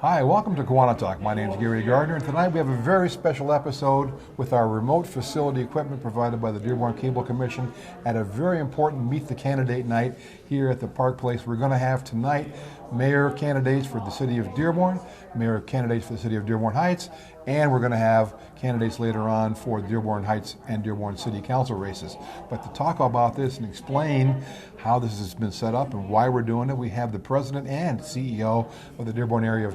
Hi, welcome to KiwaniTalk. My name is Gary Gardner, and tonight we have a very special episode with our remote facility equipment provided by the Dearborn Cable Commission at a very important Meet the Candidate night here at the Park Place. We're going to have tonight mayor candidates for the city of Dearborn, mayor candidates for the city of Dearborn Heights, and we're going to have candidates later on for Dearborn Heights and Dearborn City Council races. But to talk about this and explain how this has been set up and why we're doing it, we have the president and CEO of the Dearborn Area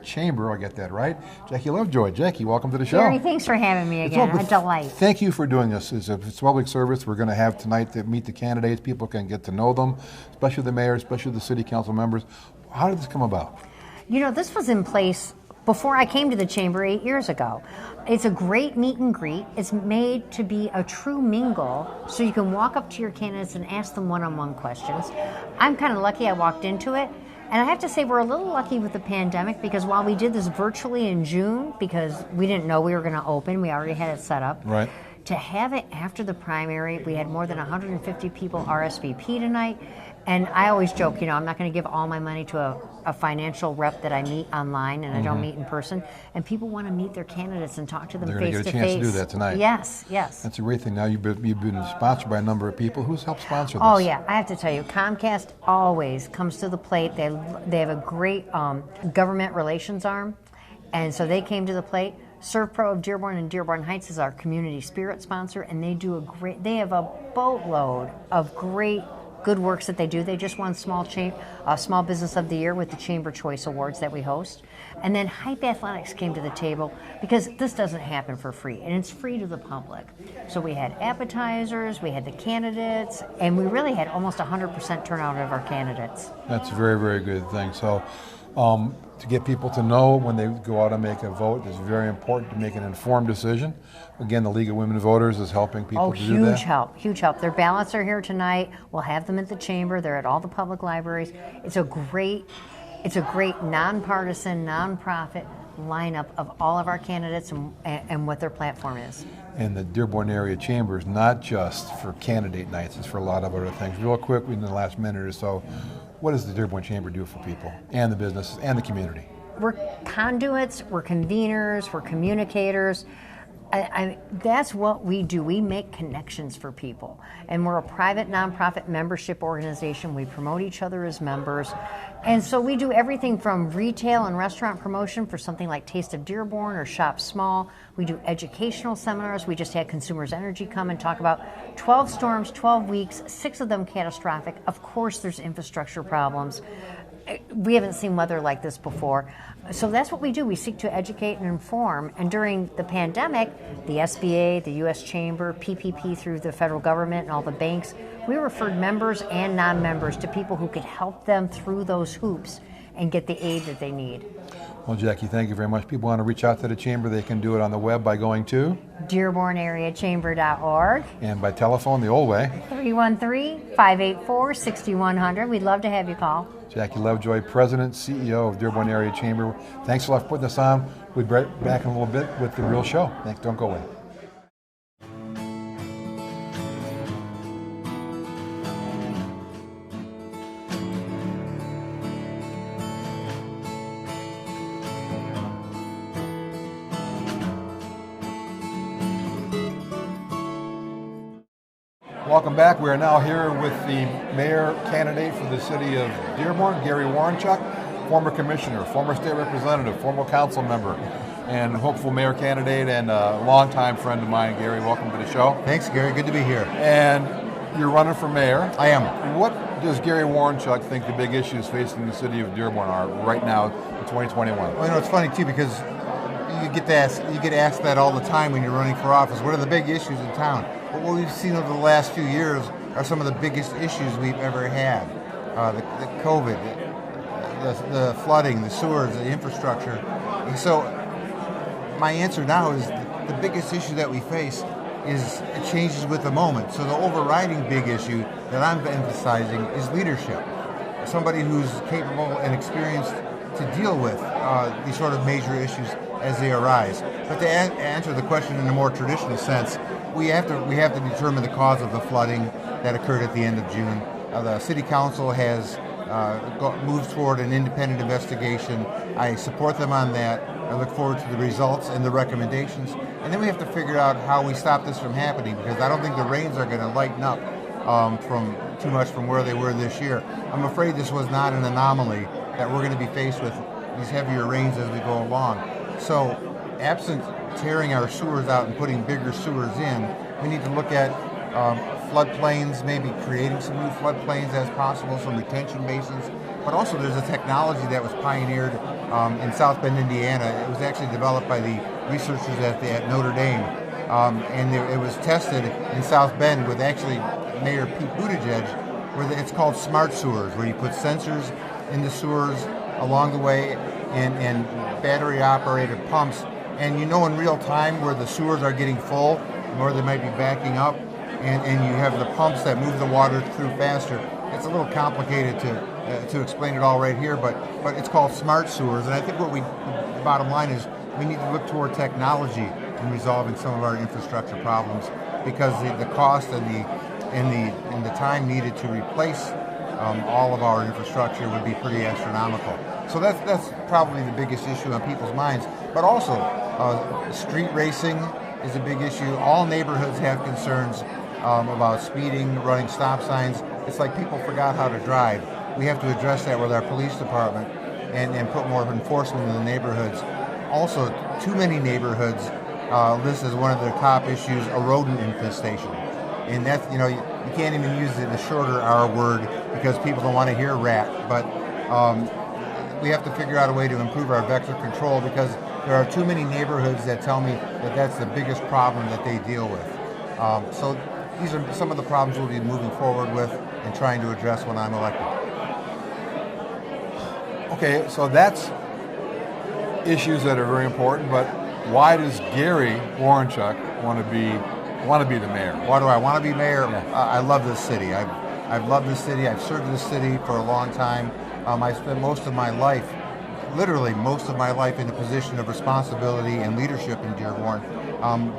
Chamber, I get that right, Jackie Lovejoy. Jackie, welcome to the show. Gary, thanks for having me again. A delight. Thank you for doing this. It's a public service. We're going to have tonight to meet the candidates. People can get to know them, especially the mayor, especially the city council members. How did this come about? You know, this was in place before I came to the chamber 8 years ago. It's a great meet and greet. It's made to be a true mingle, so you can walk up to your candidates and ask them one-on-one questions. I'm kind of lucky I walked into it. And I have to say, we're a little lucky with the pandemic, because while we did this virtually in June, because we didn't know we were going to open, we already had it set up. Right. To have it after the primary, we had more than 150 people RSVP tonight. And I always joke, you know, I'm not going to give all my money to a financial rep that I meet online and I don't meet in person. And people want to meet their candidates and talk to them face to face. They're going to get a chance to do that tonight. Yes, yes. That's a great thing. Now you've been sponsored by a number of people. Who's helped sponsor this? Oh yeah, I have to tell you, Comcast always comes to the plate. They have a great government relations arm, and so they came to the plate. ServPro of Dearborn and Dearborn Heights is our community spirit sponsor, and they have a boatload of great good works that they do. They just won Small Business of the Year with the Chamber Choice Awards that we host. And then Hype Athletics came to the table, because this doesn't happen for free, and it's free to the public. So we had appetizers, we had the candidates, and we really had almost 100% turnout of our candidates. That's a very, very good thing. So to get people to know when they go out and make a vote, it's very important to make an informed decision. Again, the League of Women Voters is helping people to do that. Huge help. Their ballots are here tonight. We'll have them at the chamber. They're at all the public libraries. It's a great nonpartisan, nonprofit lineup of all of our candidates and what their platform is. And the Dearborn Area Chamber is not just for candidate nights, it's for a lot of other things. Real quick, in the last minute or so, what does the Dearborn Chamber do for people and the businesses and the community? We're conduits, we're conveners, we're communicators. That's what we do. We make connections for people. And we're a private nonprofit membership organization. We promote each other as members. And so we do everything from retail and restaurant promotion for something like Taste of Dearborn or Shop Small. We do educational seminars. We just had Consumers Energy come and talk about 12 storms, 12 weeks, 6 of them catastrophic. Of course, there's infrastructure problems. We haven't seen weather like this before. So that's what we do. We seek to educate and inform. And during the pandemic, the SBA, the U.S. Chamber, PPP through the federal government and all the banks, we referred members and non-members to people who could help them through those hoops and get the aid that they need. Well, Jackie, thank you very much. People want to reach out to the chamber, they can do it on the web by going to DearbornAreaChamber.org. And by telephone, the old way. 313-584-6100. We'd love to have you call. Jackie Lovejoy, President, CEO of Dearborn Area Chamber. Thanks a lot for putting us on. We'll be right back in a little bit with the real show. Thanks, don't go away. Welcome back. We are now here with the mayor candidate for the city of Dearborn, Gary Warrenchuk, former commissioner, former state representative, former council member, and hopeful mayor candidate and a longtime friend of mine. Gary, welcome to the show. Thanks, Gary. Good to be here. And you're running for mayor. I am. What does Gary Warrenchuk think the big issues facing the city of Dearborn are right now in 2021? Well, you know, it's funny, too, because you get asked that all the time when you're running for office. What are the big issues in town? But what we've seen over the last few years are some of the biggest issues we've ever had. The COVID, the flooding, the sewers, the infrastructure. And so my answer now is the biggest issue that we face is it changes with the moment. So the overriding big issue that I'm emphasizing is leadership. Somebody who's capable and experienced to deal with these sort of major issues as they arise. But to answer the question in a more traditional sense, we have to determine the cause of the flooding that occurred at the end of June. The City Council has moves toward an independent investigation. I support them on that. I look forward to the results and the recommendations. And then we have to figure out how we stop this from happening, because I don't think the rains are going to lighten up from too much from where they were this year. I'm afraid this was not an anomaly, that we're going to be faced with these heavier rains as we go along. So, absent tearing our sewers out and putting bigger sewers in, we need to look at floodplains, maybe creating some new floodplains as possible, some retention basins. But also there's a technology that was pioneered in South Bend, Indiana. It was actually developed by the researchers at Notre Dame. And it was tested in South Bend with actually Mayor Pete Buttigieg, where it's called smart sewers, where you put sensors in the sewers along the way and battery-operated pumps. And you know in real time where the sewers are getting full and where they might be backing up. And you have the pumps that move the water through faster. It's a little complicated to explain it all right here, but it's called smart sewers. And I think the bottom line is we need to look toward technology in resolving some of our infrastructure problems, because the cost and the time needed to replace all of our infrastructure would be pretty astronomical. So that's probably the biggest issue on people's minds. But also, street racing is a big issue. All neighborhoods have concerns about speeding, running stop signs. It's like people forgot how to drive. We have to address that with our police department and put more enforcement in the neighborhoods. Also, too many neighborhoods list as one of their top issues a rodent infestation. And that's, you can't even use the shorter R word because people don't want to hear rat. But we have to figure out a way to improve our vector control, because there are too many neighborhoods that tell me that that's the biggest problem that they deal with. So these are some of the problems we'll be moving forward with and trying to address when I'm elected. Okay, so that's issues that are very important, but why does Gary Warrenchuk want to be the mayor? Why do I want to be mayor? Yeah. I love this city. I've loved this city. I've served this city for a long time. I spent most of my life, literally most of my life, in a position of responsibility and leadership in Dearborn,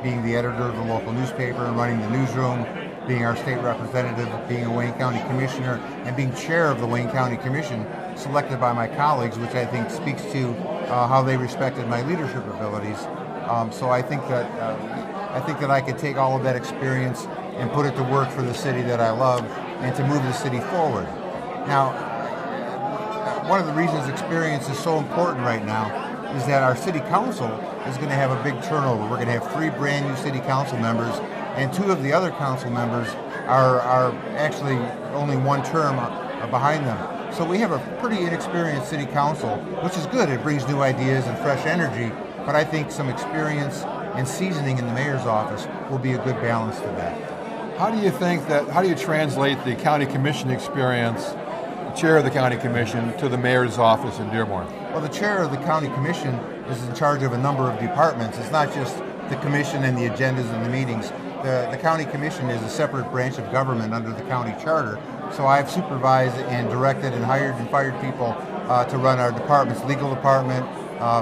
being the editor of the local newspaper and running the newsroom, being our state representative, being a Wayne County commissioner, and being chair of the Wayne County Commission, selected by my colleagues, which I think speaks to how they respected my leadership abilities. So I think that I could take all of that experience and put it to work for the city that I love and to move the city forward. Now, one of the reasons experience is so important right now is that our city council is going to have a big turnover. We're going to have 3 brand new city council members, and 2 of the other council members are actually only 1 term behind them. So we have a pretty inexperienced city council, which is good. It brings new ideas and fresh energy, but I think some experience and seasoning in the mayor's office will be a good balance to that. How do you translate the county commission experience, the chair of the county commission, to the mayor's office in Dearborn? Well, the chair of the county commission is in charge of a number of departments. It's not just the commission and the agendas and the meetings. The county commission is a separate branch of government under the county charter. So I've supervised and directed and hired and fired people to run our departments, legal department,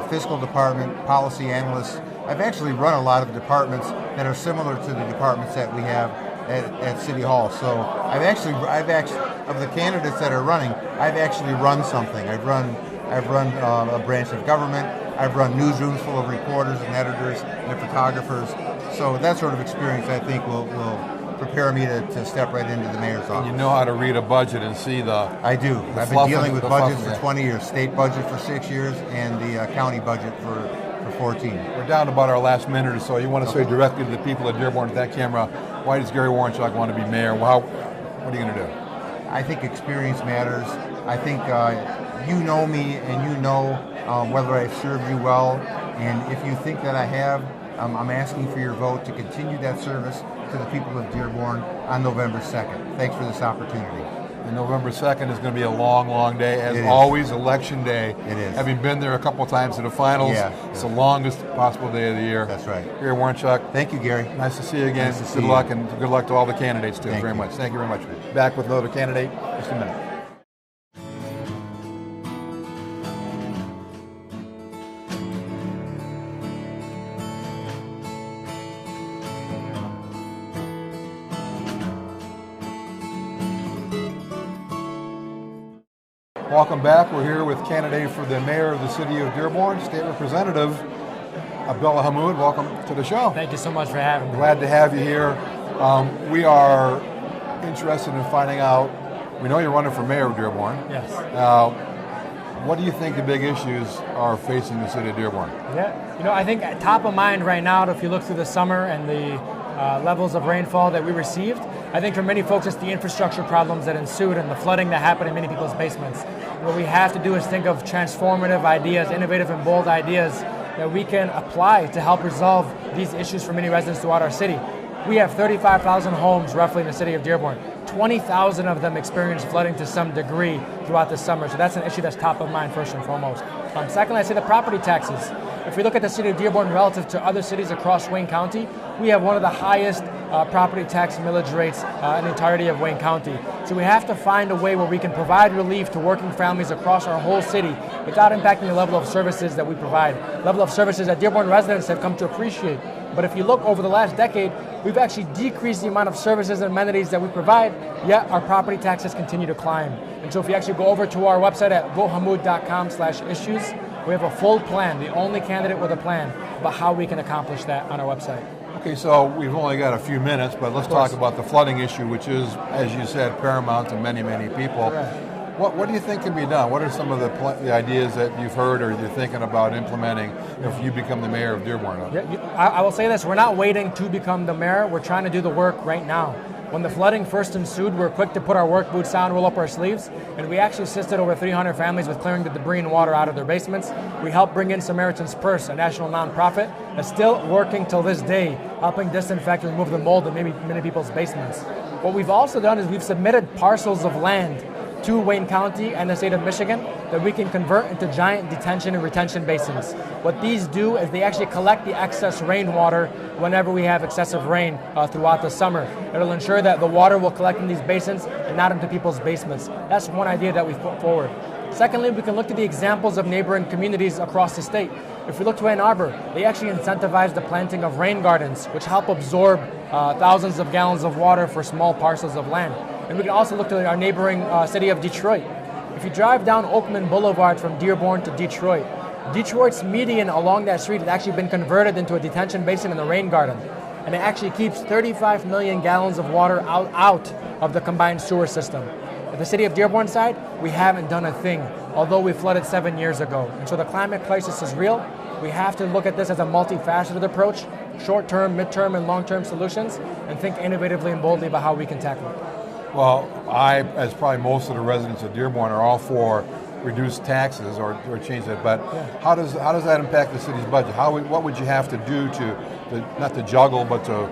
fiscal department, policy analysts. I've actually run a lot of departments that are similar to the departments that we have at City Hall. So I've actually of the candidates that are running, I've actually run something. I've run a branch of government. I've run newsrooms full of reporters and editors and photographers. So that sort of experience, I think, will prepare me to step right into the mayor's office. You know how to read a budget and see I do. I've been dealing with budgets for 20 years. State budget for 6 years and the county budget for 14. We're down to about our last minute or so. You want to say directly to the people at Dearborn at that camera, why does Gary Warrenchuk want to be mayor? What are you going to do? I think experience matters. I think you know me and you know whether I've served you well. And if you think that I have, I'm asking for your vote to continue that service to the people of Dearborn on November 2nd. Thanks for this opportunity. And November 2nd is going to be a long, long day. As It is. always, election day. It is. Having been there a couple times to the finals, it's the longest possible day of the year. That's right. Gary Warrenchuk, Thank you, Gary. nice to see you again. Nice to see Good you. luck, and good luck to all the candidates, too, Thank very you. much. Thank you very much. Back with another candidate in just a minute. Welcome back. We're here with candidate for the mayor of the city of Dearborn, State Representative Abdullah Hammoud. Welcome to the show. Thank you so much for having me. Glad to have you here. We are interested in finding out, we know you're running for mayor of Dearborn. Yes. What do you think the big issues are facing the city of Dearborn? Yeah, I think top of mind right now, if you look through the summer and the levels of rainfall that we received, I think for many folks it's the infrastructure problems that ensued and the flooding that happened in many people's basements. What we have to do is think of transformative ideas, innovative and bold ideas that we can apply to help resolve these issues for many residents throughout our city. We have 35,000 homes roughly in the city of Dearborn. 20,000 of them experience flooding to some degree throughout the summer. So that's an issue that's top of mind first and foremost. Secondly, I say the property taxes. If we look at the city of Dearborn relative to other cities across Wayne County, we have one of the highest property tax millage rates in the entirety of Wayne County. So we have to find a way where we can provide relief to working families across our whole city without impacting the level of services that we provide, level of services that Dearborn residents have come to appreciate. But if you look over the last decade, we've actually decreased the amount of services and amenities that we provide, yet our property taxes continue to climb. And so if you actually go over to our website at votehammoud.com/issues, we have a full plan, the only candidate with a plan about how we can accomplish that on our website. Okay, so we've only got a few minutes, but let's talk about the flooding issue, which is, as you said, paramount to many, many people. Correct. What do you think can be done? What are some of the ideas that you've heard or you're thinking about implementing if you become the mayor of Dearborn? Yeah, I will say this, we're not waiting to become the mayor, we're trying to do the work right now. When the flooding first ensued, we were quick to put our work boots on, roll up our sleeves, and we actually assisted over 300 families with clearing the debris and water out of their basements. We helped bring in Samaritan's Purse, a national nonprofit that's still working till this day, helping disinfect and remove the mold in many people's basements. What we've also done is we've submitted parcels of land to Wayne County and the state of Michigan that we can convert into giant detention and retention basins. What these do is they actually collect the excess rainwater whenever we have excessive rain throughout the summer. It'll ensure that the water will collect in these basins and not into people's basements. That's one idea that we've put forward. Secondly, we can look to the examples of neighboring communities across the state. If we look to Ann Arbor, they actually incentivize the planting of rain gardens, which help absorb thousands of gallons of water for small parcels of land. And we can also look to our neighboring city of Detroit. If you drive down Oakman Boulevard from Dearborn to Detroit, Detroit's median along that street has actually been converted into a detention basin in the rain garden. And it actually keeps 35 million gallons of water out of the combined sewer system. At the city of Dearborn side, we haven't done a thing, although we flooded 7 years ago. And so the climate crisis is real. We have to look at this as a multifaceted approach, short-term, mid-term, and long-term solutions, and think innovatively and boldly about how we can tackle it. Well, I, as probably most of the residents of Dearborn, are all for reduced taxes or change that. But how does that impact the city's budget? What would you have to do to not to juggle, but to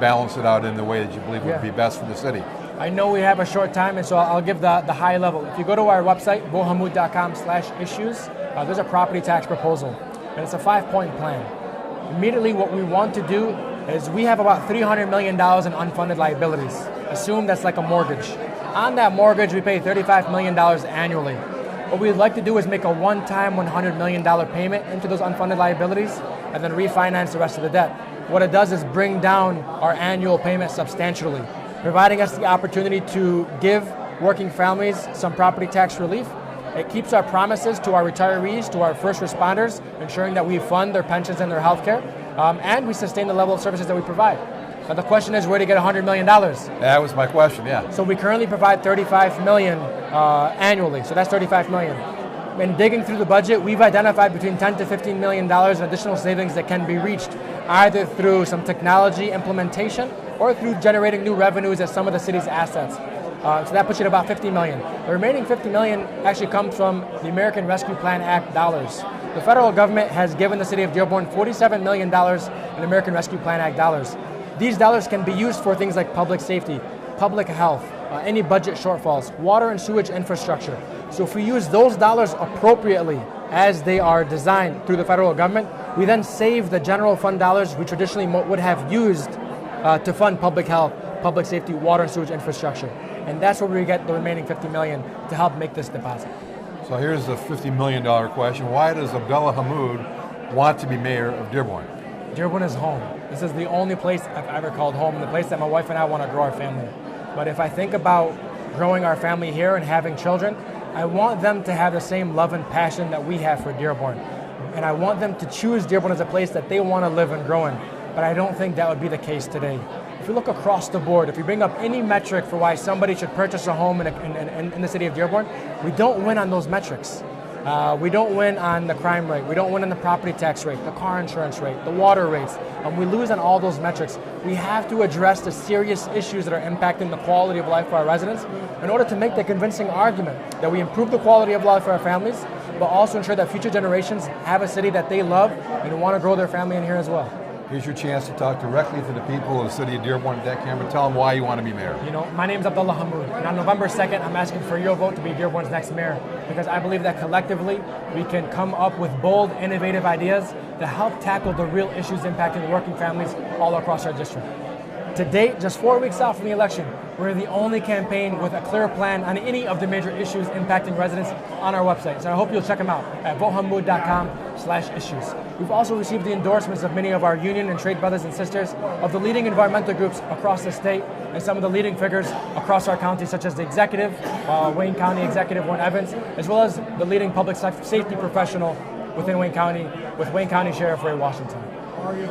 balance it out in the way that you believe would be best for the city? I know we have a short time, and so I'll give the high level. If you go to our website, votehammoud.com/issues, there's a property tax proposal, and it's a 5-point plan. Immediately, what we want to do is we have about $300 million in unfunded liabilities. Assume that's like a mortgage. On that mortgage, we pay $35 million annually. What we'd like to do is make a one-time $100 million payment into those unfunded liabilities and then refinance the rest of the debt. What it does is bring down our annual payment substantially, providing us the opportunity to give working families some property tax relief. It keeps our promises to our retirees, to our first responders, ensuring that we fund their pensions and their health care, and we sustain the level of services that we provide. Now the question is, where to get $100 million? That was my question, yeah. So we currently provide $35 million annually, so that's $35 million. In digging through the budget, we've identified between $10 to $15 million in additional savings that can be reached, either through some technology implementation or through generating new revenues at some of the city's assets. So that puts you at about $50 million. The remaining $50 million actually comes from the American Rescue Plan Act dollars. The federal government has given the city of Dearborn $47 million in American Rescue Plan Act dollars. These dollars can be used for things like public safety, public health, any budget shortfalls, water and sewage infrastructure. So if we use those dollars appropriately as they are designed through the federal government, we then save the general fund dollars we traditionally would have used to fund public health, public safety, water and sewage infrastructure. And that's where we get the remaining $50 million to help make this deposit. So here's the $50 million question. Why does Abdullah Hammoud want to be mayor of Dearborn? Dearborn is home. This is the only place I've ever called home, the place that my wife and I want to grow our family. But if I think about growing our family here and having children, I want them to have the same love and passion that we have for Dearborn. And I want them to choose Dearborn as a place that they want to live and grow in. But I don't think that would be the case today. If you look across the board, if you bring up any metric for why somebody should purchase a home in the city of Dearborn, we don't win on those metrics. We don't win on the crime rate. We don't win on the property tax rate, the car insurance rate, the water rates. We lose on all those metrics. We have to address the serious issues that are impacting the quality of life for our residents in order to make the convincing argument that we improve the quality of life for our families, but also ensure that future generations have a city that they love and want to grow their family in here as well. Here's your chance to talk directly to the people of the city of Dearborn at that camera. Tell them why you want to be mayor. You know, my name's Abdullah Hammoud, and on November 2nd, I'm asking for your vote to be Dearborn's next mayor, because I believe that collectively we can come up with bold, innovative ideas to help tackle the real issues impacting the working families all across our district. To date, just 4 weeks out from the election, we're the only campaign with a clear plan on any of the major issues impacting residents on our website. So I hope you'll check them out at votehammoud.com/issues. We've also received the endorsements of many of our union and trade brothers and sisters, of the leading environmental groups across the state, and some of the leading figures across our county, such as the executive, Wayne County Executive Warren Evans, as well as the leading public safety professional within Wayne County, with Wayne County Sheriff Ray Washington.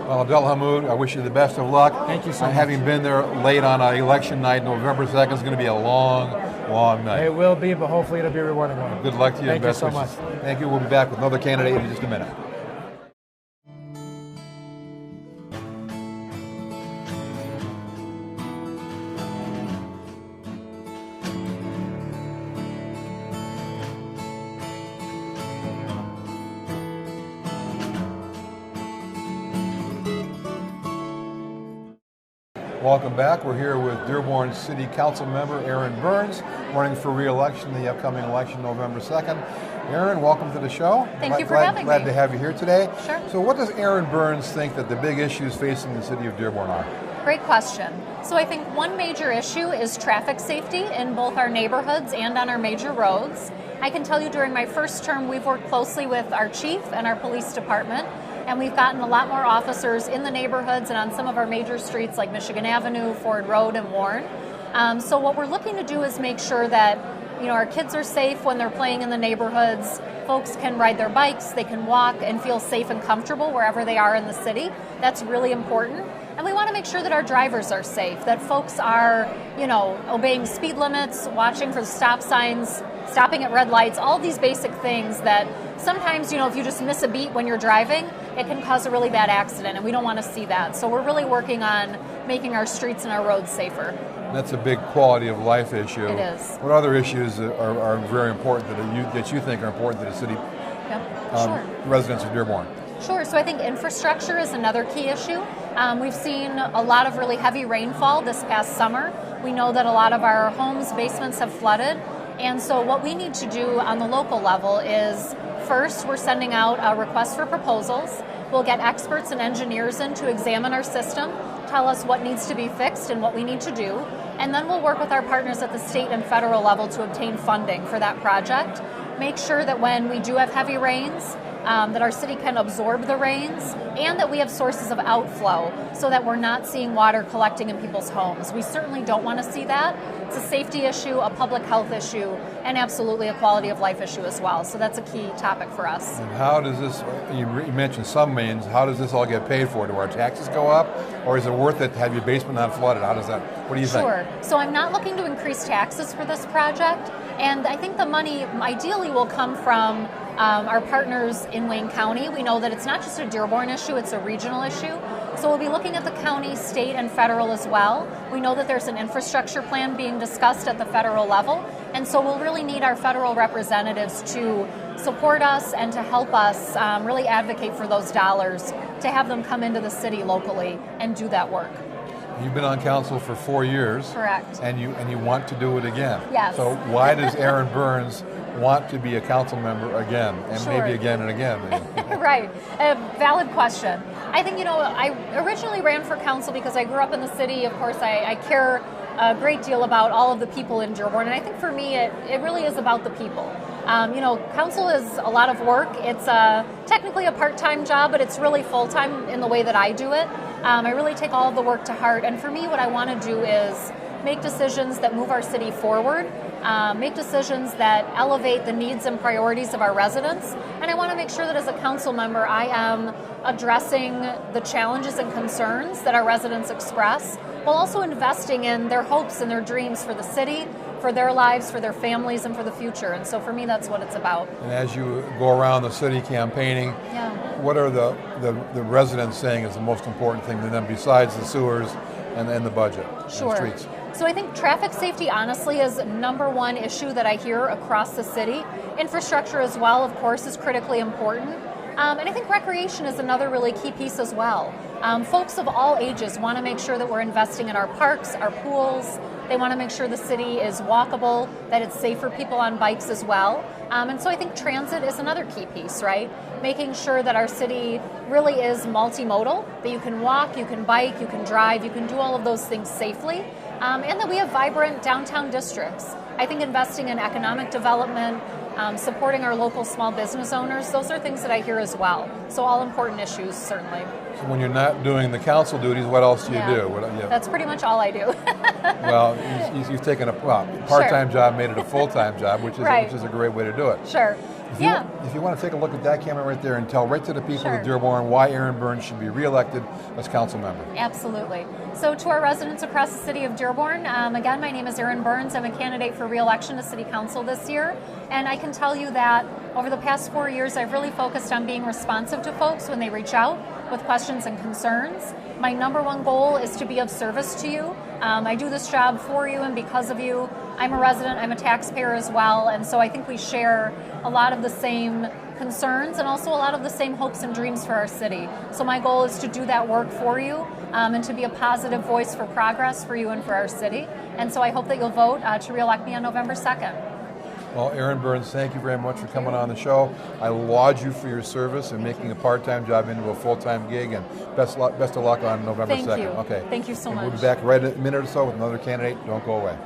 Well, Abdullah Hammoud, I wish you the best of luck. Thank you so much. Having been there late on election night, November 2nd is going to be a long, long night. It will be, but hopefully it'll be a rewarding one. Good luck to you. Thank and best you so wishes. much. Thank you. We'll be back with another candidate in just a minute. Welcome back. We're here with Dearborn City Council member Aaron Burns, running for re-election in the upcoming election November 2nd. Aaron, welcome to the show. Thank you for having me. Glad to have you here today. Sure. So what does Aaron Burns think that the big issues facing the city of Dearborn are? Great question. So I think one major issue is traffic safety in both our neighborhoods and on our major roads. I can tell you during my first term, we've worked closely with our chief and our police department, and we've gotten a lot more officers in the neighborhoods and on some of our major streets like Michigan Avenue, Ford Road, and Warren. So what we're looking to do is make sure that our kids are safe when they're playing in the neighborhoods. Folks can ride their bikes, they can walk and feel safe and comfortable wherever they are in the city. That's really important. And we want to make sure that our drivers are safe, that folks are, obeying speed limits, watching for the stop signs, stopping at red lights, all these basic things that sometimes, if you just miss a beat when you're driving, it can cause a really bad accident, and we don't want to see that. So we're really working on making our streets and our roads safer. That's a big quality of life issue. It is. What other issues are very important that you think are important to the city residents of Dearborn? Sure. So I think infrastructure is another key issue. We've seen a lot of really heavy rainfall this past summer. We know that a lot of our homes' basements have flooded. And so what we need to do on the local level is, first, we're sending out a request for proposals. We'll get experts and engineers in to examine our system, tell us what needs to be fixed and what we need to do. And then we'll work with our partners at the state and federal level to obtain funding for that project. Make sure that when we do have heavy rains, that our city can absorb the rains, and that we have sources of outflow so that we're not seeing water collecting in people's homes. We certainly don't want to see that. It's a safety issue, a public health issue, and absolutely a quality of life issue as well. So that's a key topic for us. And how does this, you mentioned some means, how does this all get paid for? Do our taxes go up, or is it worth it to have your basement not flooded? How does that, what do you think? Sure. So I'm not looking to increase taxes for this project, and I think the money ideally will come from our partners in Wayne County. We know that it's not just a Dearborn issue, it's a regional issue. So we'll be looking at the county, state, and federal as well. We know that there's an infrastructure plan being discussed at the federal level, and so we'll really need our federal representatives to support us and to help us really advocate for those dollars, to have them come into the city locally and do that work. You've been on council for 4 years. Correct. And you want to do it again. Yes. So why does Aaron Burns want to be a council member again, and maybe again and again? Right. A valid question. I think, I originally ran for council because I grew up in the city. Of course, I care a great deal about all of the people in Dearborn, and I think for me, it really is about the people. Council is a lot of work. It's technically a part-time job, but it's really full-time in the way that I do it. I really take all of the work to heart, and for me, what I want to do is make decisions that move our city forward, make decisions that elevate the needs and priorities of our residents. And I want to make sure that as a council member, I am addressing the challenges and concerns that our residents express, while also investing in their hopes and their dreams for the city, for their lives, for their families, and for the future. And so for me, that's what it's about. And as you go around the city campaigning, what are the residents saying is the most important thing to them besides the sewers and the budget and the streets? So I think traffic safety, honestly, is number one issue that I hear across the city. Infrastructure as well, of course, is critically important. And I think recreation is another really key piece as well. Folks of all ages want to make sure that we're investing in our parks, our pools. They want to make sure the city is walkable, that it's safe for people on bikes as well. And so I think transit is another key piece, right? Making sure that our city really is multimodal, that you can walk, you can bike, you can drive, you can do all of those things safely, and that we have vibrant downtown districts. I think investing in economic development, supporting our local small business owners, those are things that I hear as well. So all important issues, certainly. So when you're not doing the council duties, what else do you do? That's pretty much all I do. Well, you've taken a part-time job, made it a full-time job, which is a great way to do it. Sure. If you want to take a look at that camera right there and tell right to the people of Dearborn why Aaron Burns should be reelected as council member. Absolutely. So to our residents across the city of Dearborn, again, my name is Aaron Burns. I'm a candidate for re-election to city council this year. And I can tell you that over the past 4 years, I've really focused on being responsive to folks when they reach out with questions and concerns. My number one goal is to be of service to you. I do this job for you and because of you. I'm a resident, I'm a taxpayer as well, and so I think we share a lot of the same concerns and also a lot of the same hopes and dreams for our city. So my goal is to do that work for you and to be a positive voice for progress for you and for our city. And so I hope that you'll vote to re-elect me on November 2nd. Well, Aaron Burns, thank you very much for coming on the show. I laud you for your service and making a part-time job into a full-time gig, and best of luck on November 2nd. Thank you. Okay. Thank you so much. We'll be back right in a minute or so with another candidate. Don't go away.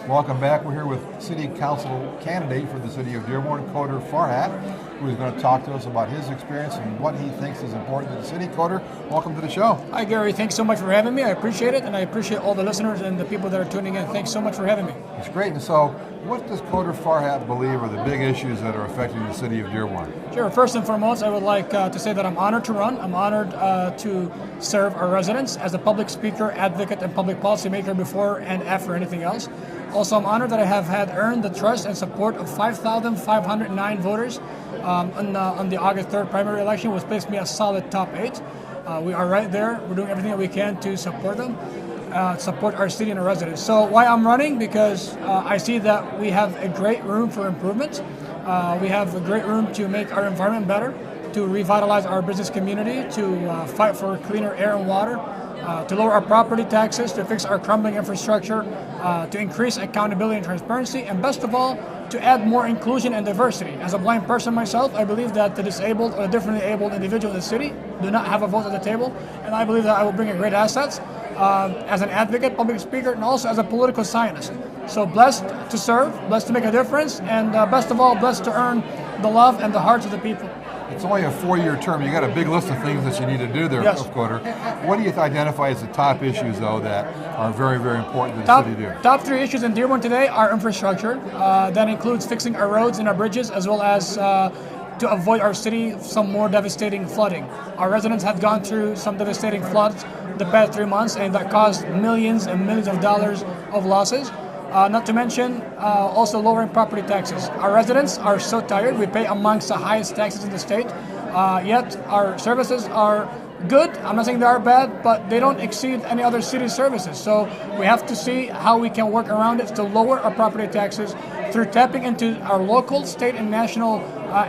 Welcome back. We're here with City Council candidate for the City of Dearborn, Coder Farhat, who is going to talk to us about his experience and what he thinks is important to the city. Coder, welcome to the show. Hi, Gary. Thanks so much for having me. I appreciate it, and I appreciate all the listeners and the people that are tuning in. Thanks so much for having me. It's great. And so, what does Coder Farhat believe are the big issues that are affecting the City of Dearborn? Sure. First and foremost, I would like to say that I'm honored to run. I'm honored to serve our residents as a public speaker, advocate, and public policymaker before and after anything else. Also, I'm honored that I have earned the trust and support of 5,509 voters on the August 3rd primary election, which placed me a solid top 8. We are right there. We're doing everything that we can to support them, support our city and our residents. So why I'm running? Because I see that we have a great room for improvement. We have a great room to make our environment better, to revitalize our business community, to fight for cleaner air and water, to lower our property taxes, to fix our crumbling infrastructure, to increase accountability and transparency, and best of all, to add more inclusion and diversity. As a blind person myself, I believe that the disabled or the differently abled individual in the city do not have a vote at the table, and I believe that I will bring a great assets as an advocate, public speaker, and also as a political scientist. So blessed to serve, blessed to make a difference, and best of all, blessed to earn the love and the hearts of the people. It's only a 4-year term. You got a big list of things that you need to do there, Yes. Coder. What do you identify as the top issues, though, that are very, very important to the city to do? Top 3 issues in Dearborn today are infrastructure. That includes fixing our roads and our bridges, as well as to avoid our city some more devastating flooding. Our residents have gone through some devastating floods the past 3 months, and that caused millions and millions of dollars of losses. Not to mention also lowering property taxes. Our residents are so tired. We pay amongst the highest taxes in the state, yet our services are good. I'm not saying they are bad, but they don't exceed any other city services. So we have to see how we can work around it to lower our property taxes through tapping into our local, state, and national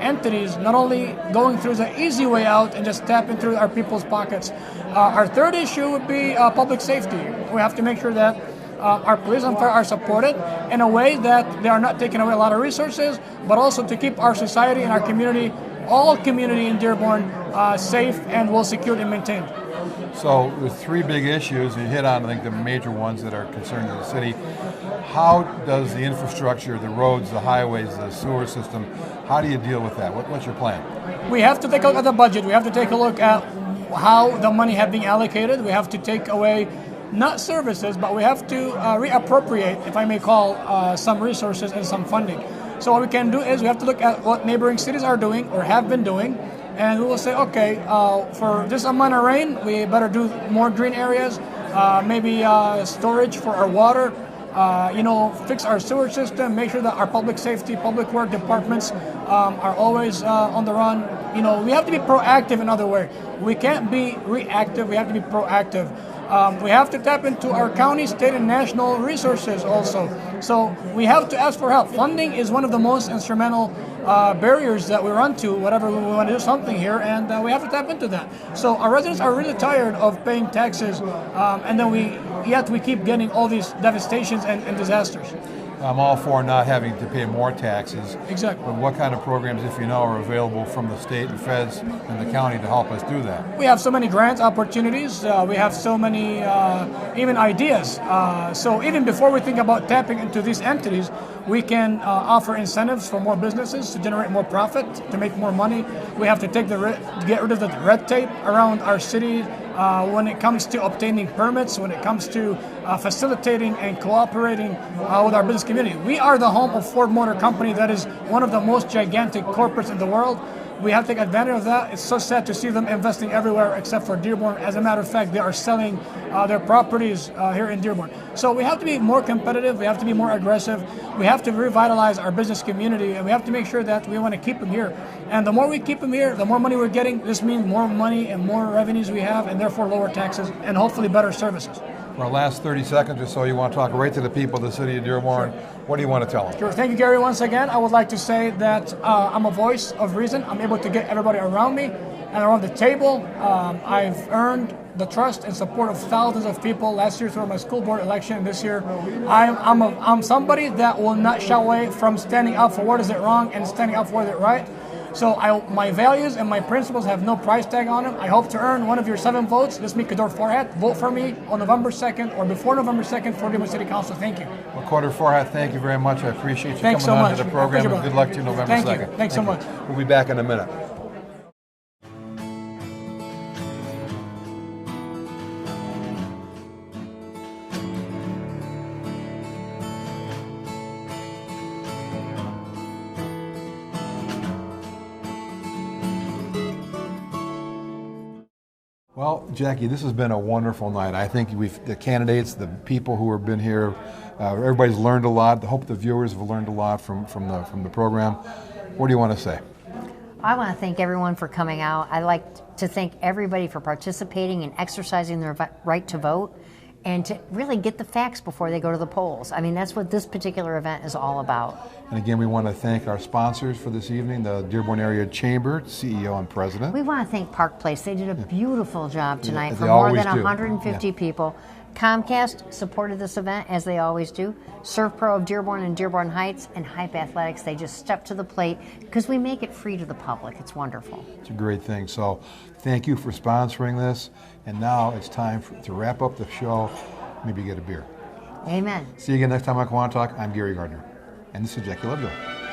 entities, not only going through the easy way out and just tapping through our people's pockets. Our third issue would be public safety. We have to make sure that our police and fire are supported in a way that they are not taking away a lot of resources, but also to keep our society and our community, all community in Dearborn, safe and well secured and maintained. So there's three big issues. You hit on, I think, the major ones that are concerning the city. How does the infrastructure, the roads, the highways, the sewer system, how do you deal with that? What's your plan? We have to take a look at the budget. We have to take a look at how the money has been allocated. We have to take away not services, but we have to reappropriate, if I may call, some resources and some funding. So what we can do is we have to look at what neighboring cities are doing or have been doing, and we will say, okay, for this amount of rain, we better do more green areas, maybe storage for our water, fix our sewer system, make sure that our public safety, public work departments are always on the run. We have to be proactive in other ways. We can't be reactive, we have to be proactive. We have to tap into our county, state, and national resources also. So we have to ask for help. Funding is one of the most instrumental barriers that we run to whenever we want to do something here, and we have to tap into that. So our residents are really tired of paying taxes, and then we keep getting all these devastations and disasters. I'm all for not having to pay more taxes. Exactly. But what kind of programs, if you know, are available from the state and feds and the county to help us do that? We have so many grant opportunities. We have so many even ideas. So even before we think about tapping into these entities, we can offer incentives for more businesses to generate more profit, to make more money. We have to get rid of the red tape around our city when it comes to obtaining permits, when it comes to facilitating and cooperating with our business community. We are the home of Ford Motor Company, that is one of the most gigantic corporates in the world. We have to take advantage of that. It's so sad to see them investing everywhere except for Dearborn. As a matter of fact, they are selling their properties here in Dearborn. So we have to be more competitive. We have to be more aggressive. We have to revitalize our business community, and we have to make sure that we want to keep them here. And the more we keep them here, the more money we're getting. This means more money and more revenues we have, and therefore lower taxes and hopefully better services. For our last 30 seconds or so, you want to talk right to the people of the city of Dearborn. Sure. What do you want to tell them? Sure. Thank you, Gary, once again. I would like to say that I'm a voice of reason. I'm able to get everybody around me and around the table. I've earned the trust and support of thousands of people last year through my school board election. This year, I'm somebody that will not shy away from standing up for what is it wrong and standing up for what is it right. So my values and my principles have no price tag on them. I hope to earn one of your 7 votes. This meet Kador Farhat. Vote for me on November 2nd or before November 2nd for Dearborn City Council. Thank you. Well, Kador Farhat, thank you very much. I appreciate you Thanks coming so on much. to the program. Thank you, And good luck to you November 2nd. Thank you. Thanks so much. We'll be back in a minute. Well, Jackie, this has been a wonderful night. I think the candidates, the people who have been here, everybody's learned a lot. I hope the viewers have learned a lot from the program. What do you want to say? I want to thank everyone for coming out. I'd like to thank everybody for participating and exercising their right to vote and to really get the facts before they go to the polls. I mean, that's what this particular event is all about. And again, we want to thank our sponsors for this evening, the Dearborn Area Chamber, CEO and President. We want to thank Park Place. They did a beautiful job tonight for they more always than do. 150 Yeah. people. Comcast supported this event, as they always do. ServPro of Dearborn and Dearborn Heights, and Hype Athletics, they just stepped to the plate because we make it free to the public. It's wonderful. It's a great thing. So thank you for sponsoring this. And now it's time to wrap up the show, maybe get a beer. Amen. See you again next time on KiwaniTalk. I'm Gary Gardner. And this is Jackie Lovejoy.